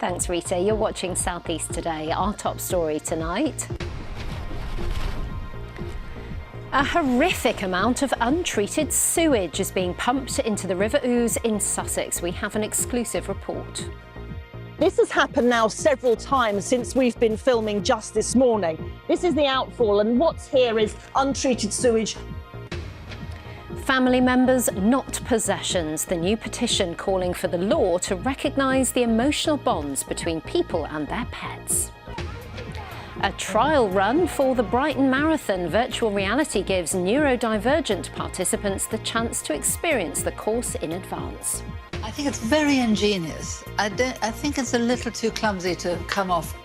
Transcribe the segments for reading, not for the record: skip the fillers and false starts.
Thanks, Rita. You're watching South East Today. Our top story tonight. A horrific amount of untreated sewage is being pumped into the River Ouse in Sussex. We have an exclusive report. This has happened now several times since we've been filming just this morning. This is the outfall, and what's here is untreated sewage. Family members, not possessions. The new petition calling for the law to recognise the emotional bonds between people and their pets. A trial run for the Brighton Marathon. Virtual reality gives neurodivergent participants the chance to experience the course in advance. I think it's very ingenious. I think it's a little too clumsy to come off.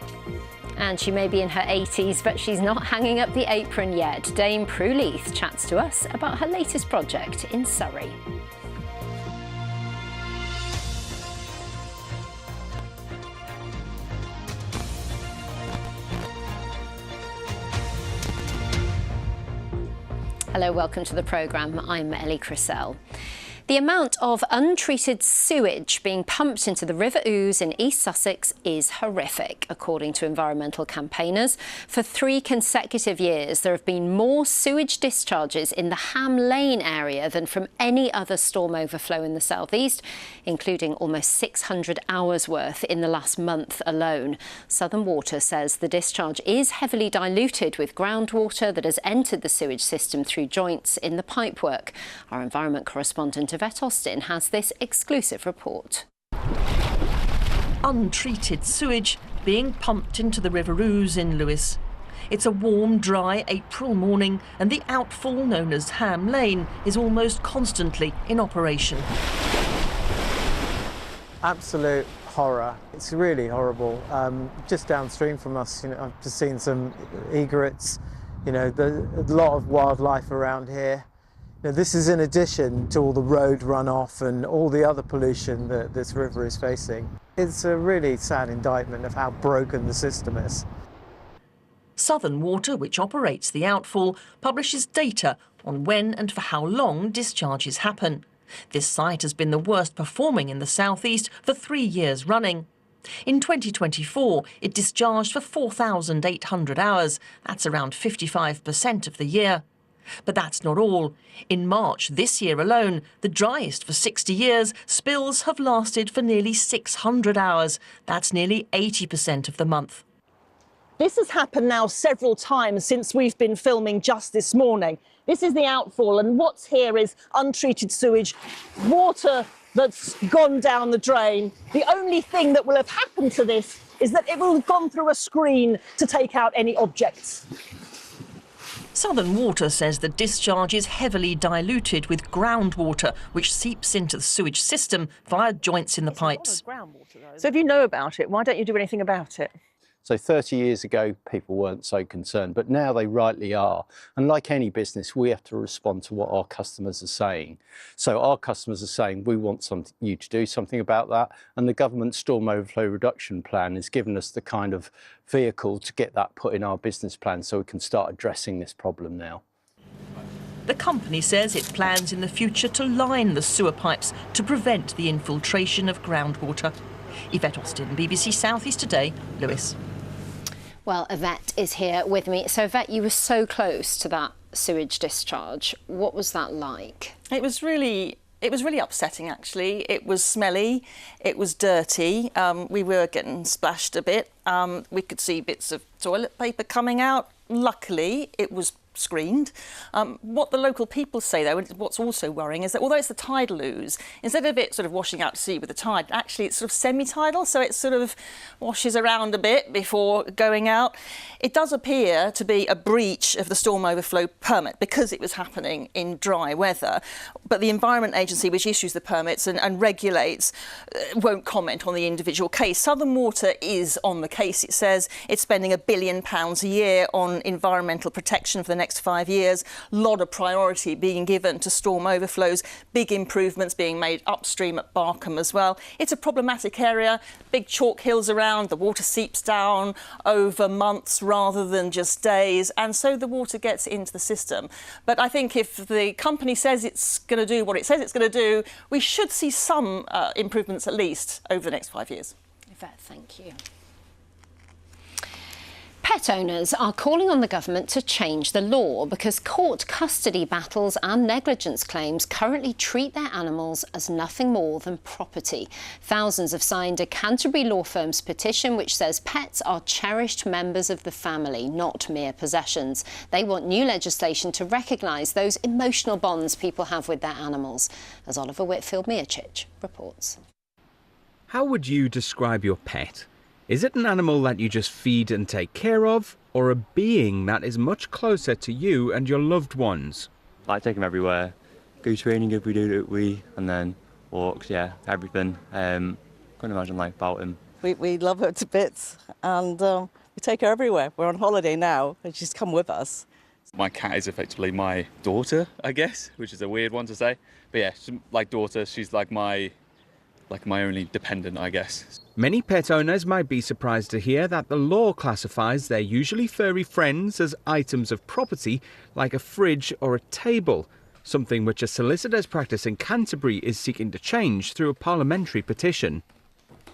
And she may be in her 80s, but she's not hanging up the apron yet. Dame Prue Leith chats to us about her latest project in Surrey. Hello, welcome to the programme. I'm Ellie Crisell. The amount of untreated sewage being pumped into the River Ouse in East Sussex is horrific, according to environmental campaigners. For 3 consecutive years, there have been more sewage discharges in the Ham Lane area than from any other storm overflow in the southeast, including almost 600 hours worth in the last month alone. Southern Water says the discharge is heavily diluted with groundwater that has entered the sewage system through joints in the pipework. Our environment correspondent Yvette Austin has this exclusive report. Untreated sewage being pumped into the River Ouse in Lewes. It's a warm, dry April morning and the outfall known as Ham Lane is almost constantly in operation. Absolute horror. It's really horrible. Just downstream from us, I've just seen some egrets, there's a lot of wildlife around here. This is in addition to all the road runoff and all the other pollution that this river is facing. It's a really sad indictment of how broken the system is. Southern Water, which operates the outfall, publishes data on when and for how long discharges happen. This site has been the worst performing in the southeast for 3 years running. In 2024, it discharged for 4,800 hours. That's around 55% of the year. But that's not all. In March this year alone, the driest for 60 years, spills have lasted for nearly 600 hours. That's nearly 80% of the month. This has happened now several times since we've been filming just this morning. This is the outfall, and what's here is untreated sewage, water that's gone down the drain. The only thing that will have happened to this is that it will have gone through a screen to take out any objects. Southern Water says the discharge is heavily diluted with groundwater, which seeps into the sewage system via joints in the pipes. So if you know about it, why don't you do anything about it? So 30 years ago, people weren't so concerned, but now they rightly are. And like any business, we have to respond to what our customers are saying. So our customers are saying, we want you to do something about that. And the government storm overflow reduction plan has given us the kind of vehicle to get that put in our business plan so we can start addressing this problem now. The company says it plans in the future to line the sewer pipes to prevent the infiltration of groundwater. Yvette Austin, BBC South East Today, Lewes. Well, Yvette is here with me. So, Yvette, you were so close to that sewage discharge. What was that like? It was really upsetting, actually. It was smelly, it was dirty. We were getting splashed a bit. We could see bits of toilet paper coming out. Luckily, it was screened. What the local people say, though, and what's also worrying, is that although it's the tidal ooze, instead of it sort of washing out to sea with the tide, actually it's sort of semi-tidal, so it sort of washes around a bit before going out. It does appear to be a breach of the storm overflow permit because it was happening in dry weather, but the Environment Agency, which issues the permits and regulates, won't comment on the individual case. Southern Water is on the case. It says it's spending £1 billion a year on environmental protection for the next 5 years. A lot of priority being given to storm overflows, big improvements being made upstream at Barkham as well. It's a problematic area, big chalk hills around, the water seeps down over months rather than just days, and so the water gets into the system. But I think if the company says it's going to do what it says it's going to do, we should see some improvements at least over the next 5 years. Yvette, thank you. Pet owners are calling on the government to change the law because court custody battles and negligence claims currently treat their animals as nothing more than property. Thousands have signed a Canterbury law firm's petition which says pets are cherished members of the family, not mere possessions. They want new legislation to recognise those emotional bonds people have with their animals, as Oliver Whitfield-Miocic reports. How would you describe your pet? Is it an animal that you just feed and take care of, or a being that is much closer to you and your loved ones? I take them everywhere. Go training if we do, and then walks, yeah, everything. Couldn't imagine life without him. We love her to bits, and we take her everywhere. We're on holiday now, and she's come with us. My cat is effectively my daughter, I guess, which is a weird one to say. But yeah, she's like daughter, she's like my only dependent, I guess. Many pet owners might be surprised to hear that the law classifies their usually furry friends as items of property like a fridge or a table, something which a solicitor's practice in Canterbury is seeking to change through a parliamentary petition.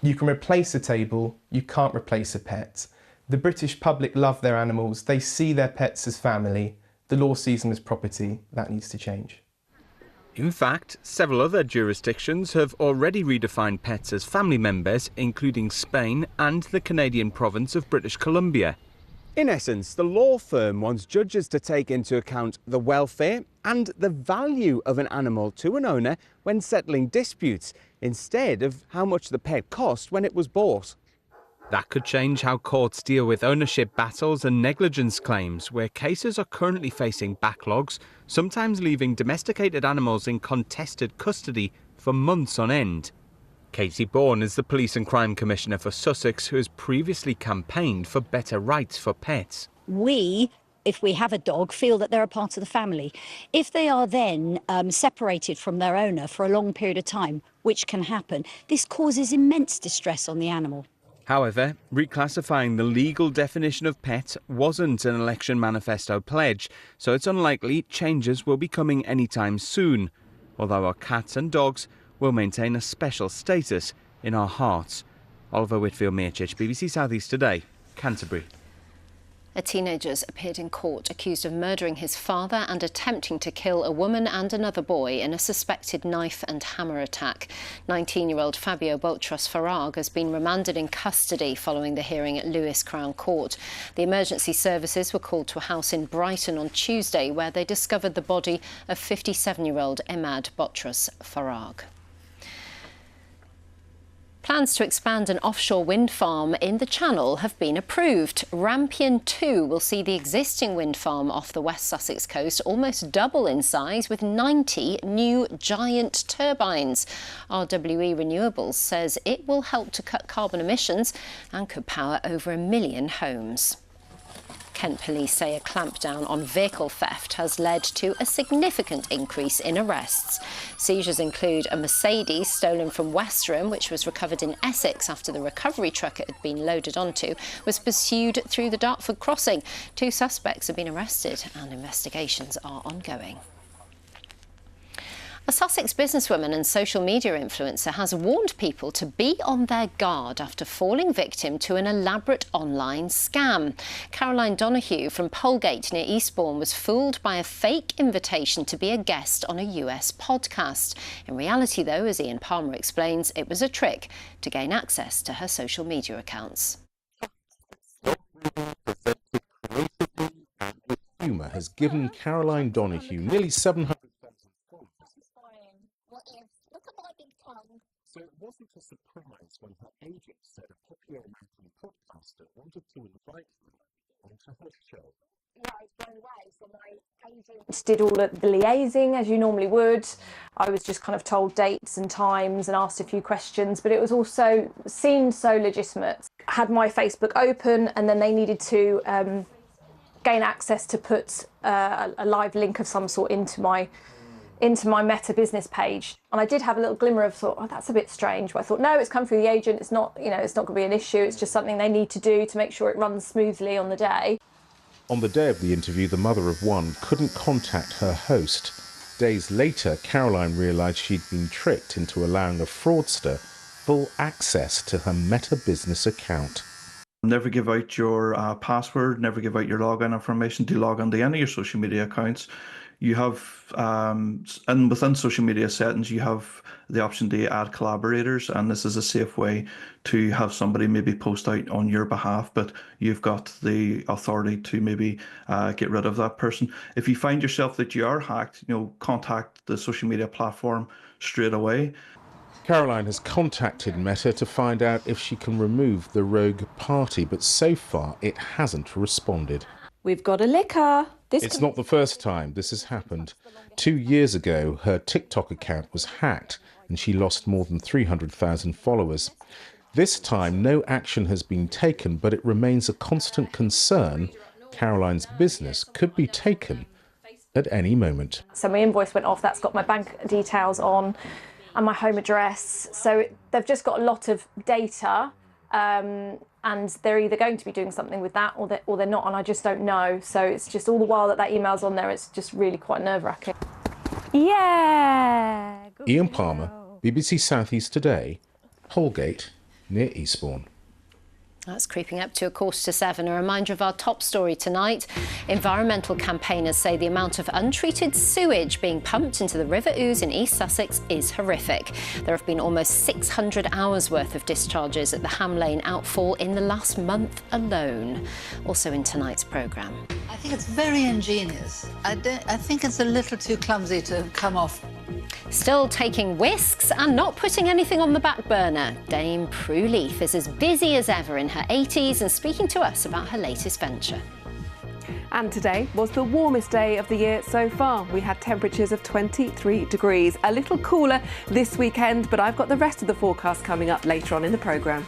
You can replace a table, you can't replace a pet. The British public love their animals, they see their pets as family. The law sees them as property. That needs to change. In fact, several other jurisdictions have already redefined pets as family members, including Spain and the Canadian province of British Columbia. In essence, the law firm wants judges to take into account the welfare and the value of an animal to an owner when settling disputes, instead of how much the pet cost when it was bought. That could change how courts deal with ownership battles and negligence claims, where cases are currently facing backlogs, sometimes leaving domesticated animals in contested custody for months on end. Katie Bourne is the Police and Crime Commissioner for Sussex, who has previously campaigned for better rights for pets. We, if we have a dog, feel that they're a part of the family. If they are then separated from their owner for a long period of time, which can happen, this causes immense distress on the animal. However, reclassifying the legal definition of pet wasn't an election manifesto pledge, so it's unlikely changes will be coming anytime soon, although our cats and dogs will maintain a special status in our hearts. Oliver Whitfield-Miocic, BBC South East Today, Canterbury. A teenager appeared in court accused of murdering his father and attempting to kill a woman and another boy in a suspected knife and hammer attack. 19-year-old Fabio Boltros Farag has been remanded in custody following the hearing at Lewes Crown Court. The emergency services were called to a house in Brighton on Tuesday where they discovered the body of 57-year-old Imad Boltros Farag. Plans to expand an offshore wind farm in the Channel have been approved. Rampion 2 will see the existing wind farm off the West Sussex coast almost double in size with 90 new giant turbines. RWE Renewables says it will help to cut carbon emissions and could power over 1 million homes. Kent police say a clampdown on vehicle theft has led to a significant increase in arrests. Seizures include a Mercedes stolen from Westerham, which was recovered in Essex after the recovery truck it had been loaded onto was pursued through the Dartford crossing. 2 suspects have been arrested and investigations are ongoing. A Sussex businesswoman and social media influencer has warned people to be on their guard after falling victim to an elaborate online scam. Caroline Donahue from Polegate near Eastbourne was fooled by a fake invitation to be a guest on a US podcast. In reality, though, as Ian Palmer explains, it was a trick to gain access to her social media accounts. Humour has given Caroline Donahue nearly 700. So it wasn't a surprise when her agent said a popular American podcaster wanted to invite her onto her show. Yeah, I was blown away. So my agent did all of the liaising as you normally would. I was just kind of told dates and times and asked a few questions, but it was also seemed so legitimate. I had my Facebook open and then they needed to gain access to put a live link of some sort into my Meta business page. And I did have a little glimmer of thought, oh, that's a bit strange. But I thought, no, it's come through the agent. It's not, it's not going to be an issue. It's just something they need to do to make sure it runs smoothly on the day. On the day of the interview, the mother of one couldn't contact her host. Days later, Caroline realised she'd been tricked into allowing a fraudster full access to her Meta business account. Never give out your password, never give out your login information to log onto any of your social media accounts. You have, and within social media settings, you have the option to add collaborators, and this is a safe way to have somebody maybe post out on your behalf, but you've got the authority to maybe get rid of that person. If you find yourself that you are hacked, contact the social media platform straight away. Caroline has contacted Meta to find out if she can remove the rogue party, but so far it hasn't responded. We've got a liquor. It's not the first time this has happened. 2 years ago, her TikTok account was hacked and she lost more than 300,000 followers. This time, no action has been taken, but it remains a constant concern Caroline's business could be taken at any moment. So my invoice went off, that's got my bank details on and my home address. So they've just got a lot of data, and they're either going to be doing something with that or they're not, and I just don't know. So it's just all the while that email's on there, it's just really quite nerve-wracking. Yeah! Ian Palmer, BBC South East Today, Holgate, near Eastbourne. That's creeping up to 6:45. A reminder of our top story tonight. Environmental campaigners say the amount of untreated sewage being pumped into the River Ouse in East Sussex is horrific. There have been almost 600 hours worth of discharges at the Ham Lane outfall in the last month alone. Also in tonight's programme. I think it's very ingenious. I think it's a little too clumsy to come off. Still taking whisks and not putting anything on the back burner. Dame Prue Leith is as busy as ever in her 80s and speaking to us about her latest venture. And today was the warmest day of the year so far. We had temperatures of 23 degrees. A little cooler this weekend, but I've got the rest of the forecast coming up later on in the programme.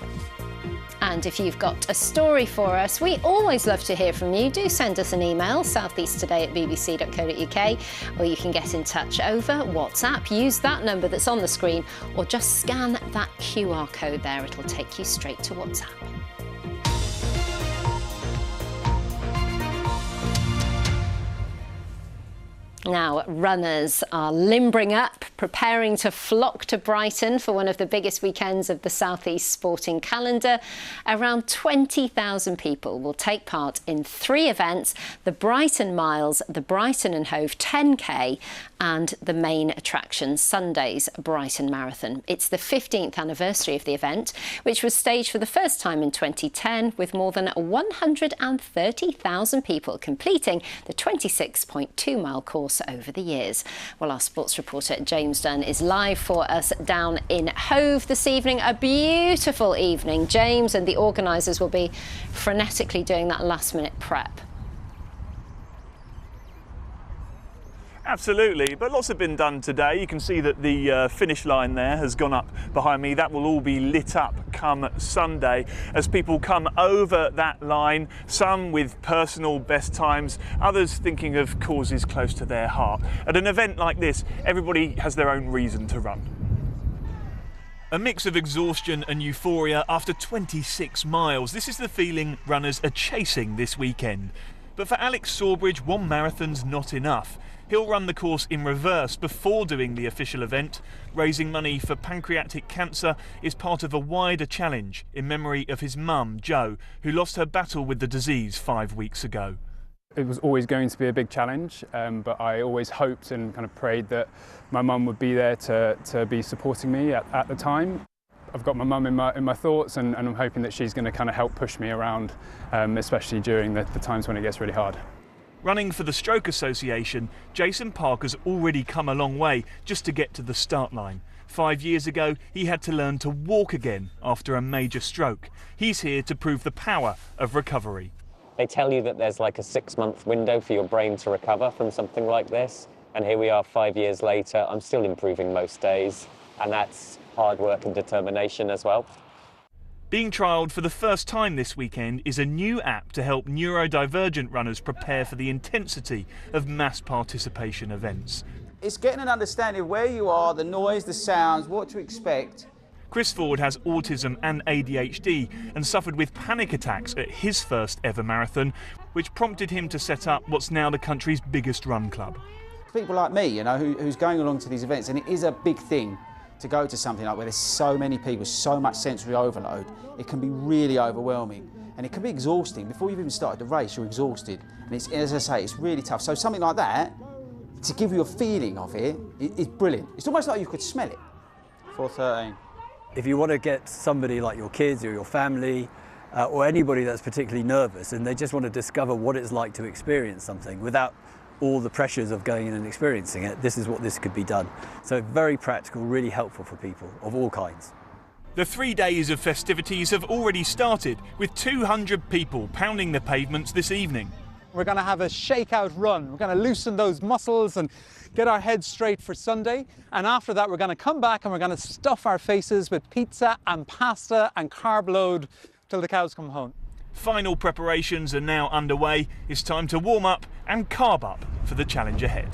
And if you've got a story for us, we always love to hear from you. Do send us an email, southeasttoday@bbc.co.uk, or you can get in touch over WhatsApp. Use that number that's on the screen, or just scan that QR code there. It'll take you straight to WhatsApp. Now, runners are limbering up, preparing to flock to Brighton for one of the biggest weekends of the South East sporting calendar. Around 20,000 people will take part in 3 events: the Brighton Miles, the Brighton and Hove 10K, and the main attraction, Sunday's Brighton Marathon. It's the 15th anniversary of the event, which was staged for the first time in 2010, with more than 130,000 people completing the 26.2-mile course over the years. Well, our sports reporter James Dunn is live for us down in Hove this evening. A beautiful evening, James, and the organisers will be frenetically doing that last-minute prep. Absolutely, but lots have been done today. You can see that the finish line there has gone up behind me. That will all be lit up come Sunday as people come over that line, some with personal best times, others thinking of causes close to their heart. At an event like this, everybody has their own reason to run. A mix of exhaustion and euphoria after 26 miles. This is the feeling runners are chasing this weekend. But for Alex Sawbridge, one marathon's not enough. He'll run the course in reverse before doing the official event. Raising money for pancreatic cancer is part of a wider challenge in memory of his mum, Jo, who lost her battle with the disease 5 weeks ago. It was always going to be a big challenge, but I always hoped and kind of prayed that my mum would be there to be supporting me at the time. I've got my mum in my thoughts, and I'm hoping that she's going to kind of help push me around, especially during the times when it gets really hard. Running for the Stroke Association, Jason Parker's already come a long way just to get to the start line. 5 years ago, he had to learn to walk again after a major stroke. He's here to prove the power of recovery. They tell you that there's like a 6-month window for your brain to recover from something like this. And here we are 5 years later. I'm still improving most days. And that's hard work and determination as well. Being trialled for the first time this weekend is a new app to help neurodivergent runners prepare for the intensity of mass participation events. It's getting an understanding of where you are, the noise, the sounds, what to expect. Chris Ford has autism and ADHD and suffered with panic attacks at his first ever marathon, which prompted him to set up what's now the country's biggest run club. People like me, you know, who's going along to these events, and it is a big thing. to go to something like where there's so many people, so much sensory overload, it can be really overwhelming and it can be exhausting. Before you've even started the race, you're exhausted. And it's, as I say, it's really tough. So something like that, to give you a feeling of it, it's brilliant. It's almost like you could smell it. 4:13. If you want to get somebody like your kids or your family or anybody that's particularly nervous and they just want to discover what it's like to experience something without all the pressures of going in and experiencing it, this is what this could be done. So very practical, really helpful for people of all kinds. The 3 days of festivities have already started, with 200 people pounding the pavements this evening. We're going to have a shakeout run. We're going to loosen those muscles and get our heads straight for Sunday. And after that, we're going to come back and we're going to stuff our faces with pizza and pasta and carb load till the cows come home. Final preparations are now underway. It's time to warm up and carb up for the challenge ahead.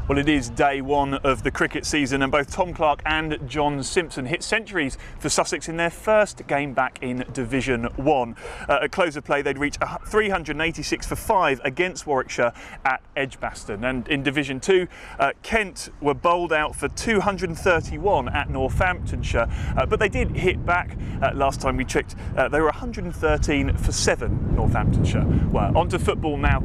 Well, it is day one of the cricket season and both Tom Clark and John Simpson hit centuries for Sussex in their first game back in Division 1. At close of play, they'd reach 386 for 5 against Warwickshire at Edgbaston. And in Division 2, Kent were bowled out for 231 at Northamptonshire, but they did hit back. Last time we checked, they were 113 for 7, Northamptonshire. Well, on to football now,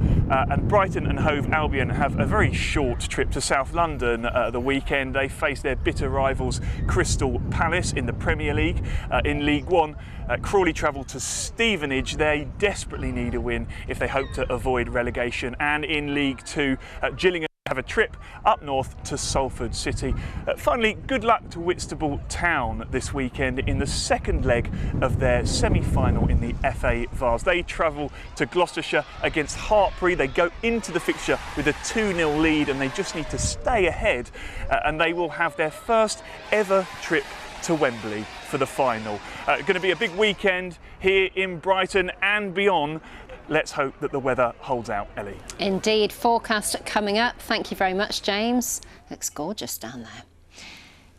and Brighton and Hove Albion have a very short trip to South London the weekend. They face their bitter rivals Crystal Palace in the Premier League. In League One, Crawley travel to Stevenage. They desperately need a win if they hope to avoid relegation. And in League Two, Gillingham have a trip up north to Salford City. Finally, good luck to Whitstable Town this weekend in the second leg of their semi-final in the FA Vase. They travel to Gloucestershire against Hartpury. They go into the fixture with a 2-0 lead and they just need to stay ahead, and they will have their first ever trip to Wembley for the final. Going to be a big weekend here in Brighton and beyond. Let's hope that the weather holds out, Ellie. Indeed, forecast coming up. Thank you very much, James. Looks gorgeous down there.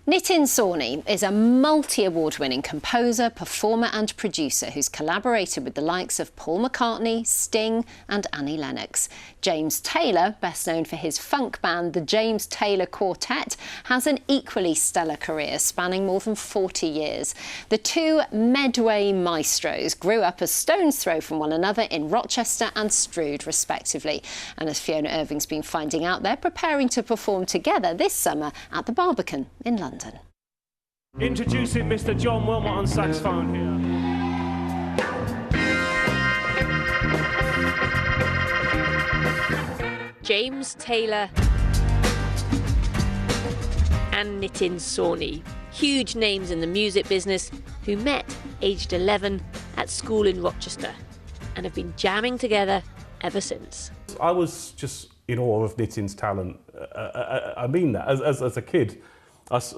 Nitin Sawhney is a multi-award-winning composer, performer and producer who's collaborated with the likes of Paul McCartney, Sting and Annie Lennox. James Taylor, best known for his funk band The James Taylor Quartet, has an equally stellar career spanning more than 40 years. The two Medway maestros grew up a stone's throw from one another in Rochester and Strood, respectively. And as Fiona Irving's been finding out, they're preparing to perform together this summer at the Barbican in London. Introducing Mr. John Wilmot on saxophone here. James Taylor and Nitin Sawhney, huge names in the music business who met aged 11 at school in Rochester and have been jamming together ever since. I was just in awe of Nitin's talent. I mean that. As a kid,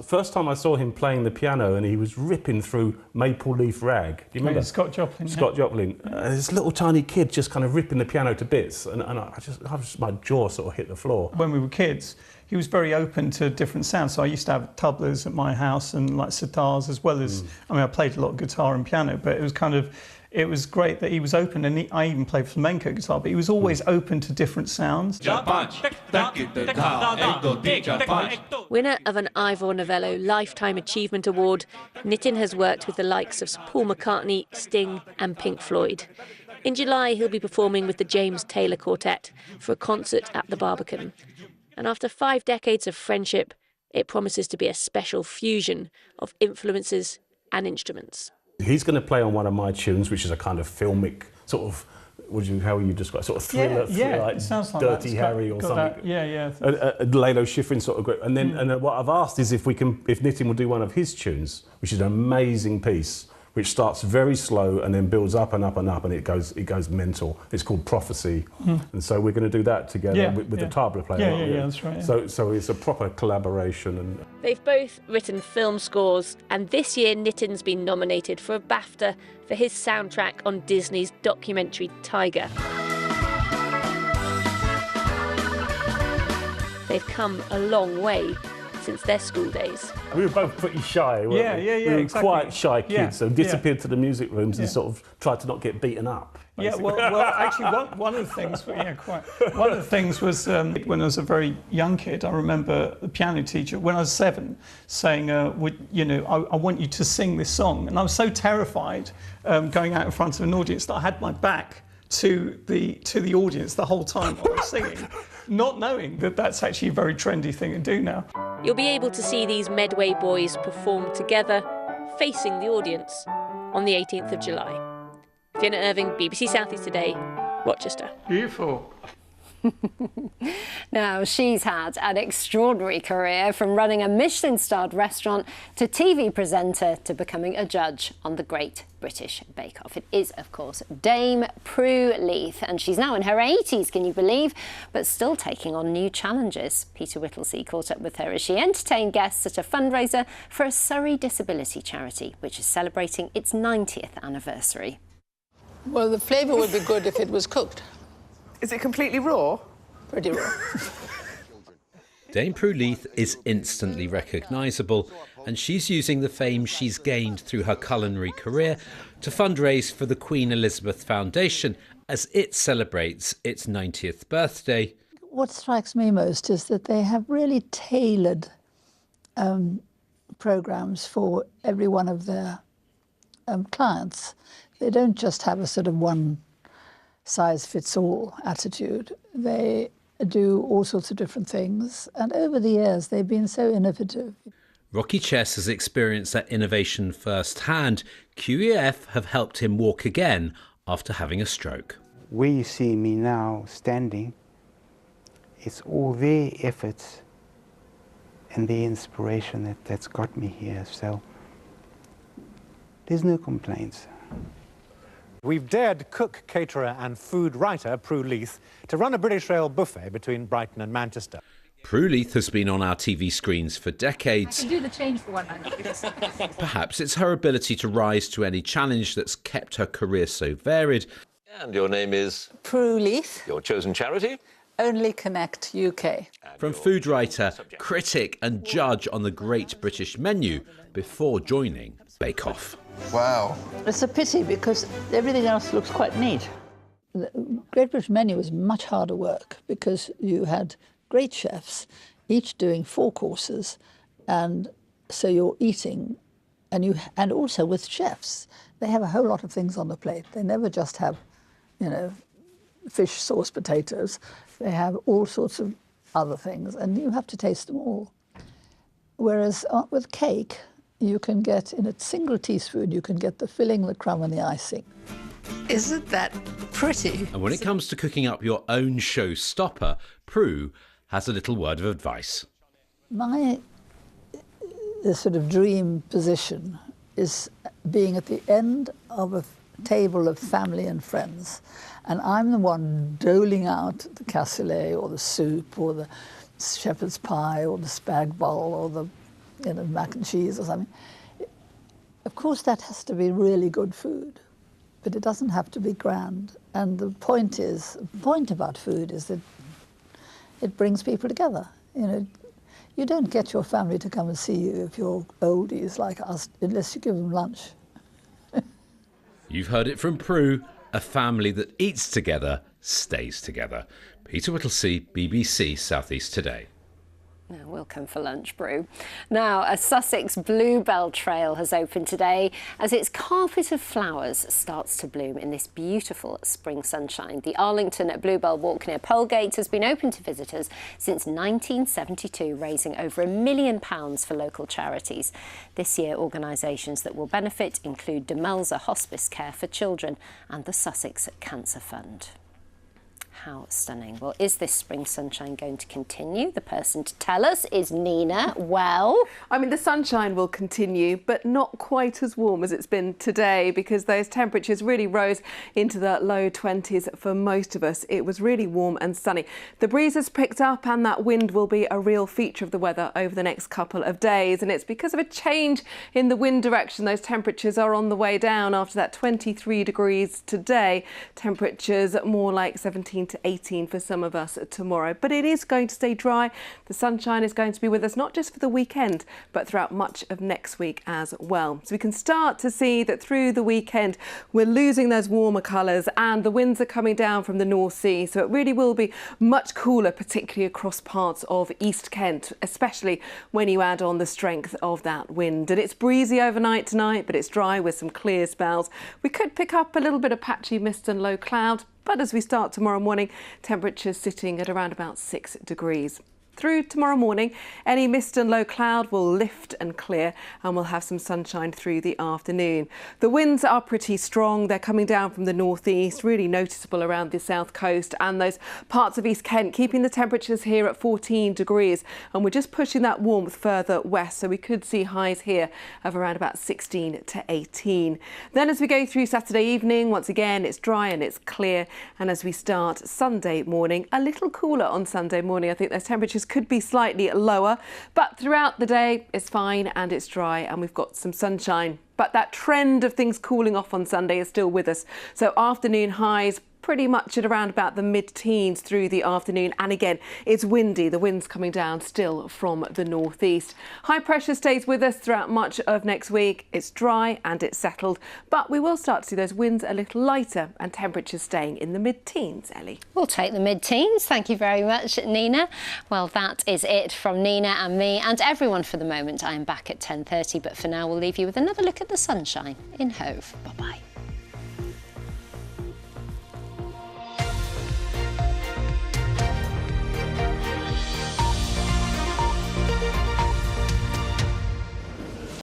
first time I saw him playing the piano and he was ripping through Maple Leaf Rag. Do you remember? Scott Joplin. Scott Joplin. This little tiny kid just kind of ripping the piano to bits, and my jaw sort of hit the floor. When we were kids, he was very open to different sounds. So I used to have tablas at my house and like sitars, as well as, I mean, I played a lot of guitar and piano, but it was great that he was open, and I even played flamenco guitar, but he was always open to different sounds. Winner of an Ivor Novello Lifetime Achievement Award, Nitin has worked with the likes of Paul McCartney, Sting and Pink Floyd. In July, he'll be performing with the James Taylor Quartet for a concert at the Barbican. And after 5 decades of friendship, it promises to be a special fusion of influences and instruments. He's going to play on one of my tunes, which is a kind of filmic sort of, how would you describe, sort of thriller, like it sounds like Dirty Harry or something. A Lalo Schifrin sort of group. And then and what I've asked is if Nitin will do one of his tunes, which is an amazing piece, which starts very slow and then builds up and up and up, and it goes mental. It's called Prophecy, and so we're going to do that together with the tabla player. Yeah, that's right. Yeah. So it's a proper collaboration. And they've both written film scores, and this year Nitin's been nominated for a BAFTA for his soundtrack on Disney's documentary Tiger. They've come a long way since their school days. We were both pretty shy, weren't we? Yeah, We were exactly. quite shy kids, Yeah, so disappeared to the music rooms and Yeah. sort of tried to not get beaten up. Yeah, basically. well, actually, one of the things, one of the things was when I was a very young kid. I remember the piano teacher when I was 7 saying, I want you to sing this song, and I was so terrified going out in front of an audience that I had my back to the audience the whole time I was singing, not knowing that that's actually a very trendy thing to do now. You'll be able to see these Medway boys perform together, facing the audience, on the 18th of July. Fiona Irving, BBC South East Today, Rochester. Beautiful. Now, she's had an extraordinary career, from running a Michelin-starred restaurant to TV presenter to becoming a judge on the Great British Bake Off. It is, of course, Dame Prue Leith, and she's now in her 80s, can you believe, but still taking on new challenges. Peter Whittlesey caught up with her as she entertained guests at a fundraiser for a Surrey disability charity, which is celebrating its 90th anniversary. Well, the flavour would be good if it was cooked. Is it completely raw? Pretty raw. Dame Prue Leith is instantly recognisable, and she's using the fame she's gained through her culinary career to fundraise for the Queen Elizabeth Foundation as it celebrates its 90th birthday. What strikes me most is that they have really tailored programmes for every one of their clients. They don't just have a sort of one-size-fits-all attitude. They do all sorts of different things, and over the years they've been so innovative. Rocky Chess has experienced that innovation firsthand. QEF have helped him walk again after having a stroke. Where you see me now standing, it's all their efforts and their inspiration that's got me here, so there's no complaints. We've dared cook, caterer and food writer Prue Leith to run a British Rail buffet between Brighton and Manchester. Prue Leith has been on our TV screens for decades. I can do the change for £100. Perhaps it's her ability to rise to any challenge that's kept her career so varied. And your name is? Prue Leith. Your chosen charity? Only Connect UK. From food writer, critic and judge on the Great British Menu before joining Bake Off. Wow. It's a pity because everything else looks quite neat. The Great British Menu was much harder work because you had great chefs, each doing 4 courses, and so you're eating, and also with chefs, they have a whole lot of things on the plate. They never just have, fish sauce potatoes. They have all sorts of other things, and you have to taste them all. Whereas with cake, you can get, in a single teaspoon, you can get the filling, the crumb and the icing. Isn't that pretty? And when it comes to cooking up your own showstopper, Prue has a little word of advice. My sort of dream position is being at the end of a table of family and friends, and I'm the one doling out the cassoulet or the soup or the shepherd's pie or the spag bowl or the mac and cheese or something. Of course, that has to be really good food, but it doesn't have to be grand. And the point about food is that it brings people together. You don't get your family to come and see you if you're oldies like us, unless you give them lunch. You've heard it from Prue, a family that eats together, stays together. Peter Whittlesey, BBC South East Today. Now, we'll come for lunch, Prue. Now, a Sussex bluebell trail has opened today as its carpet of flowers starts to bloom in this beautiful spring sunshine. The Arlington Bluebell Walk near Polegate has been open to visitors since 1972, raising over £1 million for local charities. This year, organisations that will benefit include Demelza Hospice Care for Children and the Sussex Cancer Fund. How stunning. Well, is this spring sunshine going to continue? The person to tell us is Nina. Well, I mean, the sunshine will continue, but not quite as warm as it's been today because those temperatures really rose into the low 20s for most of us. It was really warm and sunny. The breeze has picked up and that wind will be a real feature of the weather over the next couple of days. And it's because of a change in the wind direction. Those temperatures are on the way down after that 23 degrees today. Temperatures more like 17 to 18 for some of us tomorrow. But it is going to stay dry. The sunshine is going to be with us not just for the weekend, but throughout much of next week as well. So we can start to see that through the weekend, we're losing those warmer colours and the winds are coming down from the North Sea. So it really will be much cooler, particularly across parts of East Kent, especially when you add on the strength of that wind. And it's breezy overnight tonight, but it's dry with some clear spells. We could pick up a little bit of patchy mist and low cloud, but as we start tomorrow morning, temperatures sitting at around about 6 degrees. Through tomorrow morning, any mist and low cloud will lift and clear and we'll have some sunshine through the afternoon. The winds are pretty strong. They're coming down from the northeast, really noticeable around the south coast and those parts of East Kent, keeping the temperatures here at 14 degrees. And we're just pushing that warmth further west, so we could see highs here of around about 16 to 18. Then as we go through Saturday evening, once again, it's dry and it's clear. And as we start Sunday morning, a little cooler on Sunday morning. I think those temperatures could be slightly lower, but throughout the day it's fine and it's dry and we've got some sunshine. But that trend of things cooling off on Sunday is still with us. So afternoon highs pretty much at around about the mid-teens through the afternoon. And again, it's windy. The wind's coming down still from the northeast. High pressure stays with us throughout much of next week. It's dry and it's settled, but we will start to see those winds a little lighter and temperatures staying in the mid-teens, Ellie. We'll take the mid-teens. Thank you very much, Nina. Well, that is it from Nina and me and everyone for the moment. I am back at 10:30, but for now we'll leave you with another look at the sunshine in Hove. Bye-bye.